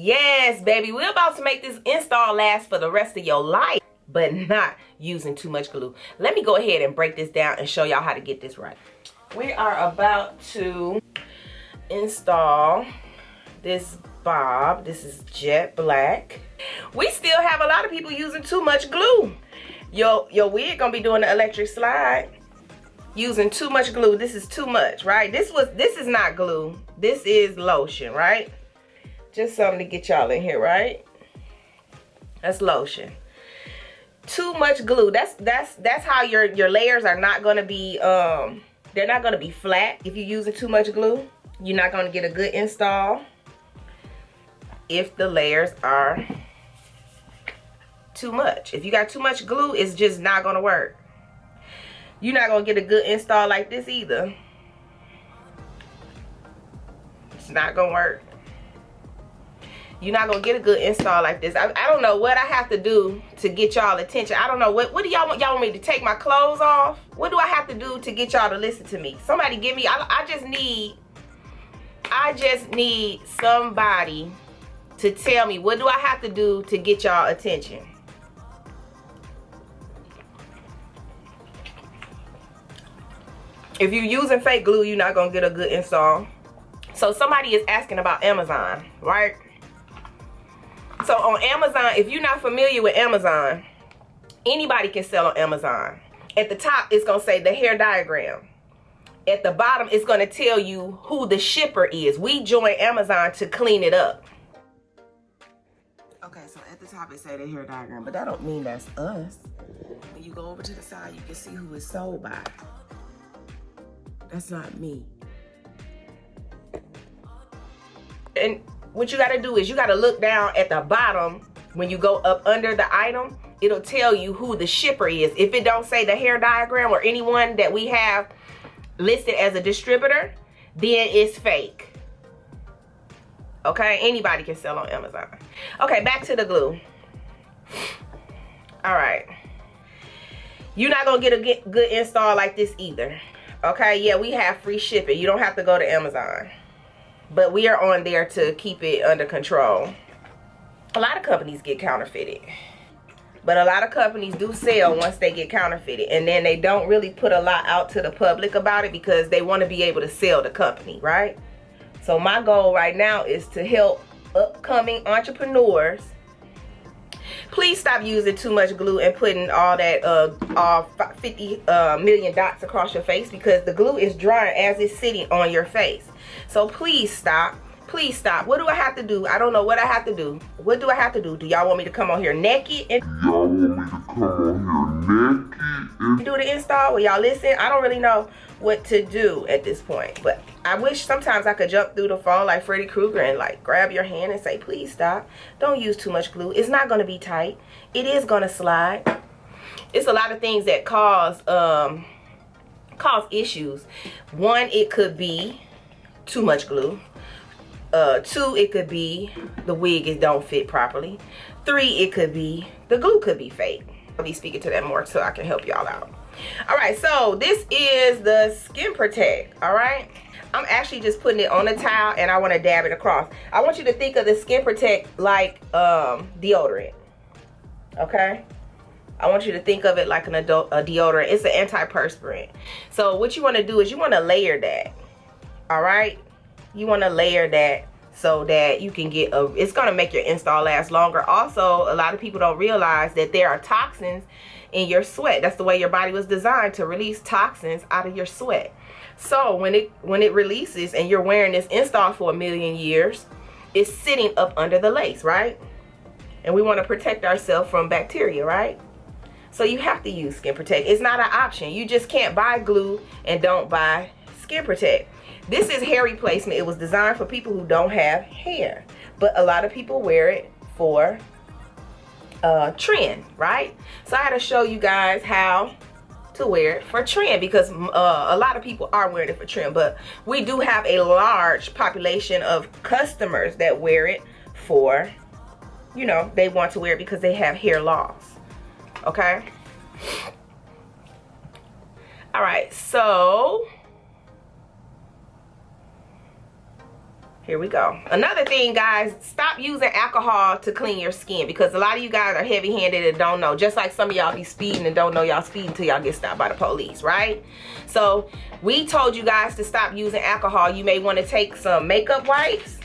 Yes, baby, we're about to make this install last for the rest of your life, but not using too much glue. Let me go ahead and break this down and show y'all how to get this right. We are about to install this bob. This is jet black. We still have a lot of people using too much glue. Your wig gonna be doing the electric slide using too much glue. This is too much, right? This is not glue. This is lotion, right? Just something to get y'all in here, right? That's lotion. Too much glue. That's how your layers are not gonna be they're not gonna be flat. If you're using too much glue, you're not gonna get a good install if the layers are too much. If you got too much glue, it's just not gonna work. You're not gonna get a good install like this either. It's not gonna work. You're not gonna get a good install like this. I don't know what I have to do to get y'all attention. I don't know what do y'all want me to take my clothes off? What do I have to do to get y'all to listen to me? Somebody give me, I just need somebody to tell me, what do I have to do to get y'all attention? If you're using fake glue, you're not gonna get a good install. So somebody is asking about Amazon, right? So on Amazon, if you're not familiar with Amazon, anybody can sell on Amazon. At the top, it's gonna say the hair diagram. At the bottom, it's gonna tell you who the shipper is. We joined Amazon to clean it up. Okay, so at the top it say the hair diagram, but that don't mean that's us. When you go over to the side, you can see who it's sold by. That's not me. And what you gotta do is you gotta look down at the bottom. When you go up under the item, it'll tell you who the shipper is. If it don't say the hair diagram or anyone that we have listed as a distributor, then it's fake. Okay, anybody can sell on Amazon. Okay, back to the glue. All right. You're not gonna get a good install like this either. Okay, yeah, we have free shipping. You don't have to go to Amazon. But we are on there to keep it under control. A lot of companies get counterfeited. But a lot of companies do sell once they get counterfeited. And then they don't really put a lot out to the public about it because they want to be able to sell the company, right? So my goal right now is to help upcoming entrepreneurs. Please stop using too much glue and putting all that all 50 million dots across your face, because the glue is drying as it's sitting on your face. So please stop. Please stop. What do I have to do? I don't know what I have to do. What do I have to do? Do y'all want me to come on here naked and do the install? Will y'all listen? I don't really know what to do at this point, but I wish sometimes I could jump through the phone like Freddy Krueger and like grab your hand and say, please stop. Don't use too much glue. It's not going to be tight. It is going to slide. It's a lot of things that cause issues. One, it could be too much glue. Two, it could be the wig don't fit properly. Three, it could be the glue could be fake. I'll be speaking to that more so I can help y'all out. All right, so this is the Skin Protect. All right, I'm actually just putting it on the towel and I want to dab it across. I want you to think of the Skin Protect like deodorant. Okay, I want you to think of it like a deodorant. It's an antiperspirant. So what you want to do is you want to layer that. All right, you want to layer that so that you can get it's going to make your install last longer. Also, a lot of people don't realize that there are toxins in your sweat. That's the way your body was designed, to release toxins out of your sweat. So when it releases and you're wearing this install for a million years, it's sitting up under the lace, right? And we want to protect ourselves from bacteria, right? So you have to use Skin Protect. It's not an option. You just can't buy glue and don't buy Skin Protect. This is hair replacement. It was designed for people who don't have hair, but a lot of people wear it for trend, right? So I had to show you guys how to wear it for trend, because a lot of people are wearing it for trend, but we do have a large population of customers that wear it for, you know, they want to wear it because they have hair loss. Okay, all right, so Here we go. Another thing, guys, stop using alcohol to clean your skin, because a lot of you guys are heavy-handed and don't know. Just like some of y'all be speeding and don't know y'all speeding until y'all get stopped by the police, right? So we told you guys to stop using alcohol. You may want to take some makeup wipes,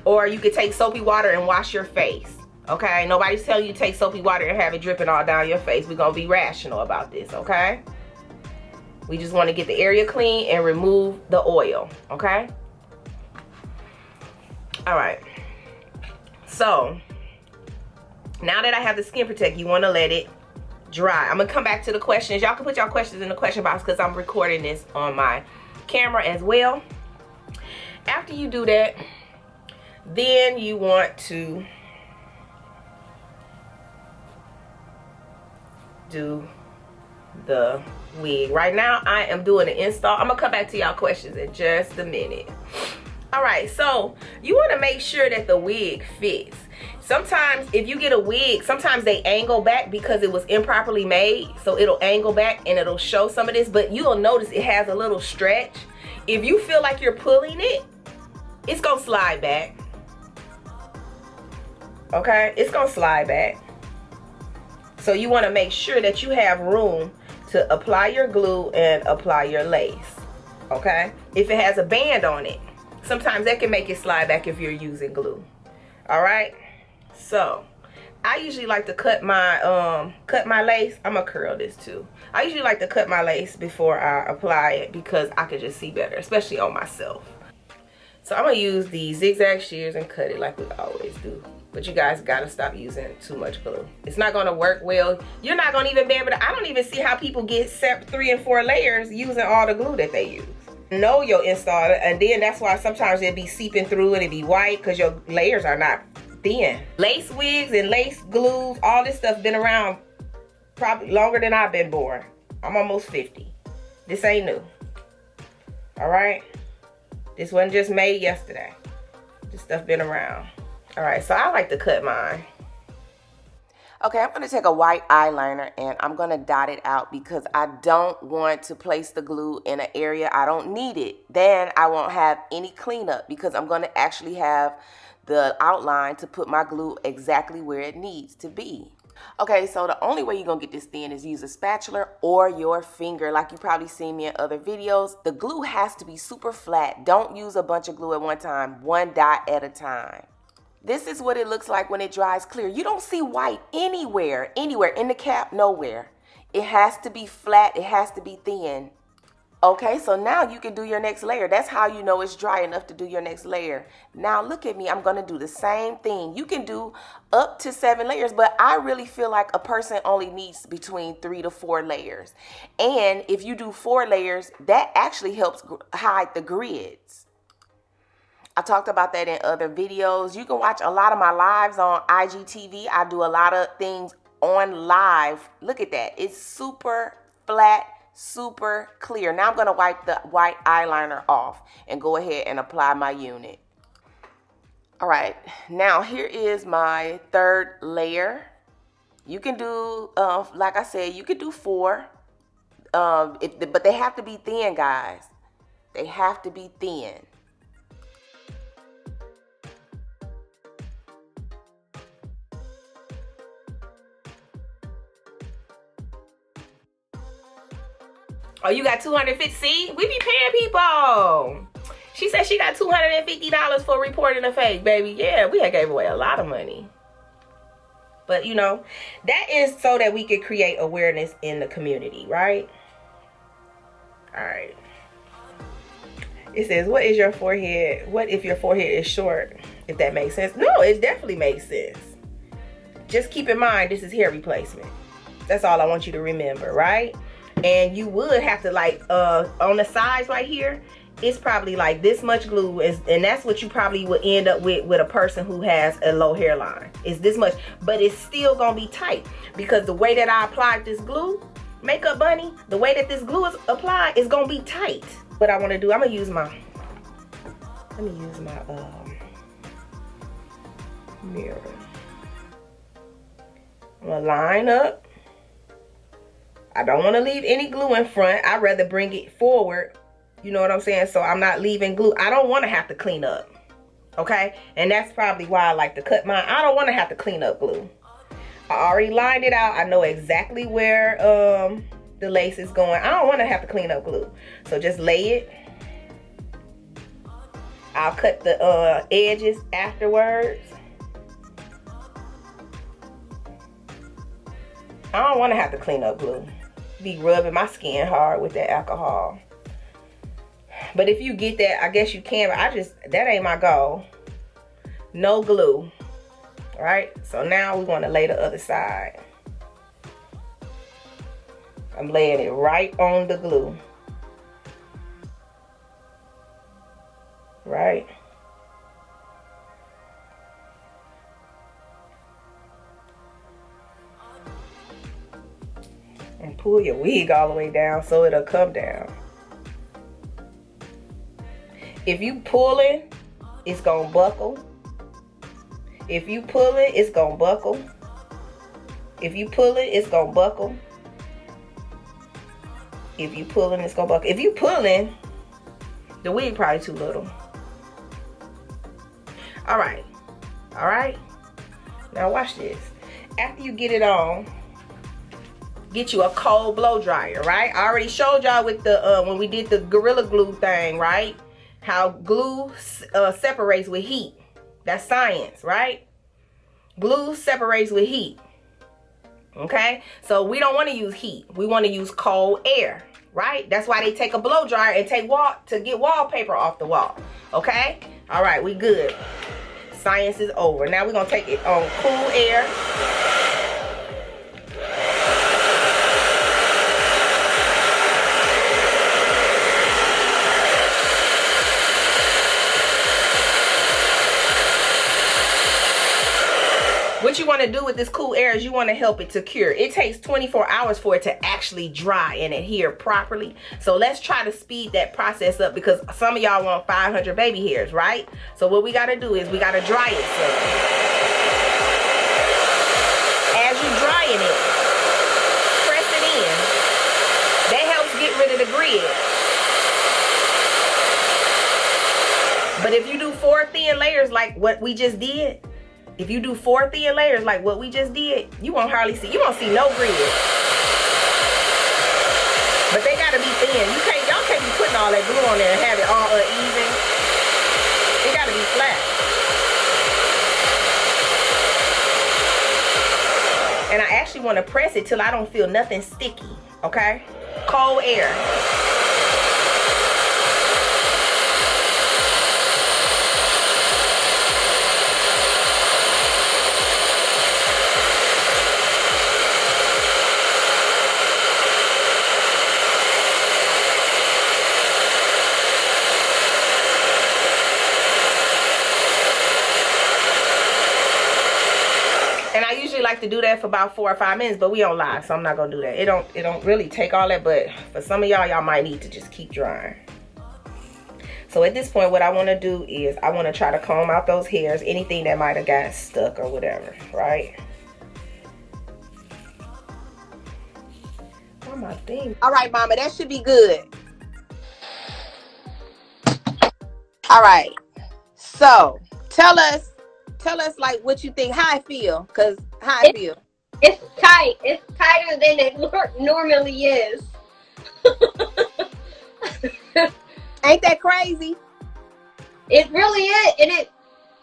or you could take soapy water and wash your face. Okay? Nobody's telling you to take soapy water and have it dripping all down your face. We're gonna be rational about this, okay? We just want to get the area clean and remove the oil, okay? All right, so now that I have the skin protect, you want to let it dry. I'm gonna come back to the questions. Y'all can put y'all questions in the question box because I'm recording this on my camera as well. After you do that, then you want to do the wig. Right now I am doing an install. I'm gonna come back to y'all questions in just a minute. All right, so you want to make sure that the wig fits. Sometimes if you get a wig, sometimes they angle back because it was improperly made, so it'll angle back and it'll show some of this, but you'll notice it has a little stretch. If you feel like you're pulling it, it's gonna slide back. Okay, it's gonna slide back. So you want to make sure that you have room to apply your glue and apply your lace. Okay, if it has a band on it, sometimes that can make it slide back if you're using glue. All right, so I usually like to cut my lace. I'm gonna curl this too. I usually like to cut my lace before I apply it because I can just see better, especially on myself. So I'm gonna use the zigzag shears and cut it like we always do. But you guys gotta stop using too much glue. It's not gonna work well. You're not gonna even be able to, I don't even see how people get 3 and 4 layers using all the glue that they use. Know your install, and then that's why sometimes it'd be seeping through and it'd be white because your layers are not thin. Lace wigs and lace glues, all this stuff been around probably longer than I've been born. I'm almost 50. This ain't new. All right, this wasn't just made yesterday. This stuff been around. All right, so I like to cut mine. Okay, I'm gonna take a white eyeliner and I'm gonna dot it out because I don't want to place the glue in an area I don't need it. Then I won't have any cleanup because I'm gonna actually have the outline to put my glue exactly where it needs to be. Okay, so the only way you're gonna get this thin is use a spatula or your finger, like you probably seen me in other videos. The glue has to be super flat. Don't use a bunch of glue at one time, one dot at a time. This is what it looks like when it dries clear. You don't see white anywhere, in the cap, nowhere. It has to be flat, it has to be thin. Okay, so now you can do your next layer. That's how you know it's dry enough to do your next layer. Now look at me, I'm gonna do the same thing. You can do up to 7 layers, but I really feel like a person only needs between 3 to 4 layers. And if you do 4 layers, that actually helps hide the grids. I talked about that in other videos. You can watch a lot of my lives on IGTV. I do a lot of things on live. Look at that. It's super flat, super clear. Now I'm going to wipe the white eyeliner off and go ahead and apply my unit. All right. Now here is my 3rd layer. You can do, like I said, you could do 4. But they have to be thin, guys. They have to be thin. Oh, you got 250? See, we be paying people. She said she got $250 for reporting a fake, baby. Yeah, we had gave away a lot of money. But you know, that is so that we could create awareness in the community, right? All right. It says, what is your forehead? What if your forehead is short? If that makes sense. No, it definitely makes sense. Just keep in mind, this is hair replacement. That's all I want you to remember, right? And you would have to, like, on the sides right here, it's probably like this much glue, and that's what you probably would end up with a person who has a low hairline. It's this much, but it's still gonna be tight because the way that I applied this glue, Makeup Bunny, the way that this glue is applied is gonna be tight. What I want to do, I'm gonna use my, mirror. I'm gonna line up. I don't want to leave any glue in front. I'd rather bring it forward You know what I'm saying? So I'm not leaving glue. I don't want to have to clean up. Okay? And that's probably why I like to cut mine. I don't want to have to clean up glue. I already lined it out. I know exactly where the lace is going. I don't want to have to clean up glue. So just lay it. I'll cut the edges afterwards. I don't want to have to clean up glue. Be rubbing my skin hard with that alcohol. But if you get that, I guess you can. But that ain't my goal. No glue. All right. So now we want to lay the other side. I'm laying it right on the glue. Right. And pull your wig all the way down so it'll come down. If you pulling, it's gonna buckle. If you pulling, it's gonna buckle. If you pulling, it's gonna buckle. If you pulling, it's gonna buckle. If you pulling, the wig probably too little. All right. All right. Now watch this. After you get it on, get you a cold blow dryer, right? I already showed y'all with the when we did the Gorilla Glue thing, right? How glue separates with heat. That's science, right? Glue separates with heat. Okay? So we don't want to use heat. We want to use cold air, right? That's why they take a blow dryer and take to get wallpaper off the wall. Okay? All right, we good. Science is over. Now we're going to take it on cool air. What you want to do with this cool air is you want to help it to cure. It takes 24 hours for it to actually dry and adhere properly. So let's try to speed that process up because some of y'all want 500 baby hairs, right? So what we got to do is we got to dry it some. As you drying it, press it in. That helps get rid of the grid. But if you do 4 thin layers like what we just did, if you do 4 thin layers like what we just did, you won't hardly see, you won't see no grid. But they gotta be thin. Y'all can't be putting all that glue on there and have it all uneven. It gotta be flat. And I actually wanna press it till I don't feel nothing sticky, okay? Cold air. Like to do that for about 4 or 5 minutes, but we on live, so I'm not gonna do that. It don't really take all that, but for some of y'all might need to just keep drying. So at this point, what I want to do is I want to try to comb out those hairs, anything that might have got stuck or whatever, right? Oh, my thing. All right, mama, that should be good. All right, so tell us like what you think, how I feel, because how I feel. It's tight. It's tighter than it normally is. Ain't that crazy? It really is. And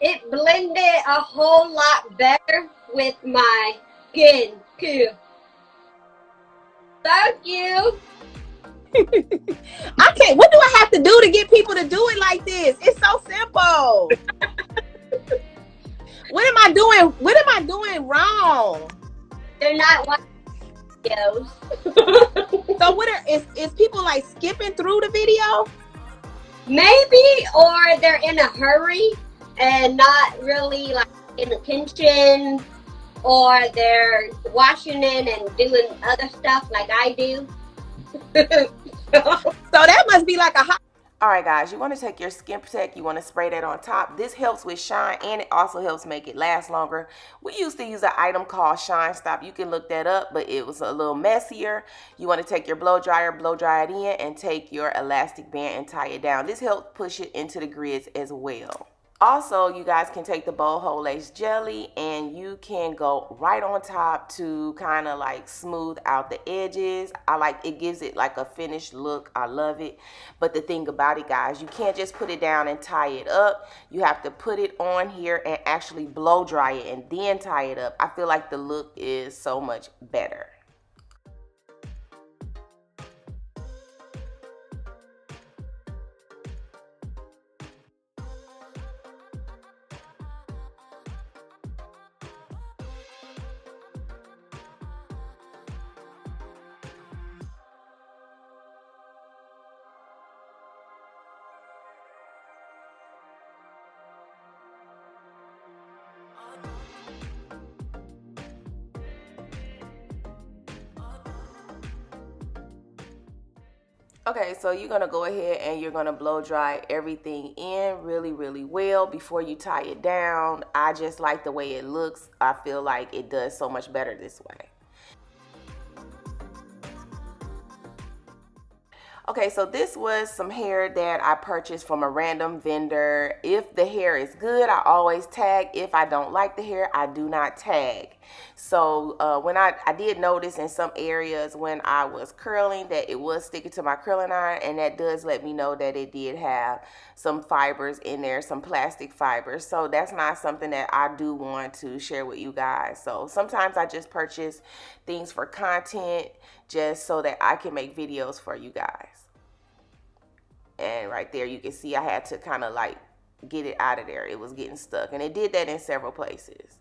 it blended a whole lot better with my skin too. Thank you. I can't. What do I have to do to get people to do it like this? It's so simple. What am I doing? What am I doing wrong? They're not watching videos. So what is people like skipping through the video? Maybe, or they're in a hurry and not really like paying attention, or they're washing it and doing other stuff like I do. So that must be like a hot. All right, guys, you want to take your Skin Protect, you want to spray that on top. This helps with shine, and it also helps make it last longer. We used to use an item called Shine Stop. You can look that up, but it was a little messier. You want to take your blow dry it in, and take your elastic band and tie it down. This helps push it into the grids as well. Also, you guys can take the bold hole lace jelly and you can go right on top to kind of like smooth out the edges. I like it, gives it like a finished look. I love it. But the thing about it, guys, you can't just put it down and tie it up. You have to put it on here and actually blow dry it and then tie it up. I feel like the look is so much better. Okay, so you're going to go ahead and you're going to blow dry everything in really, really well before you tie it down. I just like the way it looks. I feel like it does so much better this way. Okay, so this was some hair that I purchased from a random vendor. If the hair is good, I always tag. If I don't like the hair, I do not tag. So when I did notice in some areas when I was curling that it was sticking to my curling iron, and that does let me know that it did have some fibers in there, some plastic fibers. So that's not something that I do want to share with you guys. So sometimes I just purchase things for content just so that I can make videos for you guys. And right there you can see I had to kind of like get it out of there. It was getting stuck, and it did that in several places.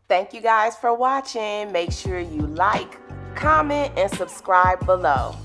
Thank you guys for watching. Make sure you like, comment, and subscribe below.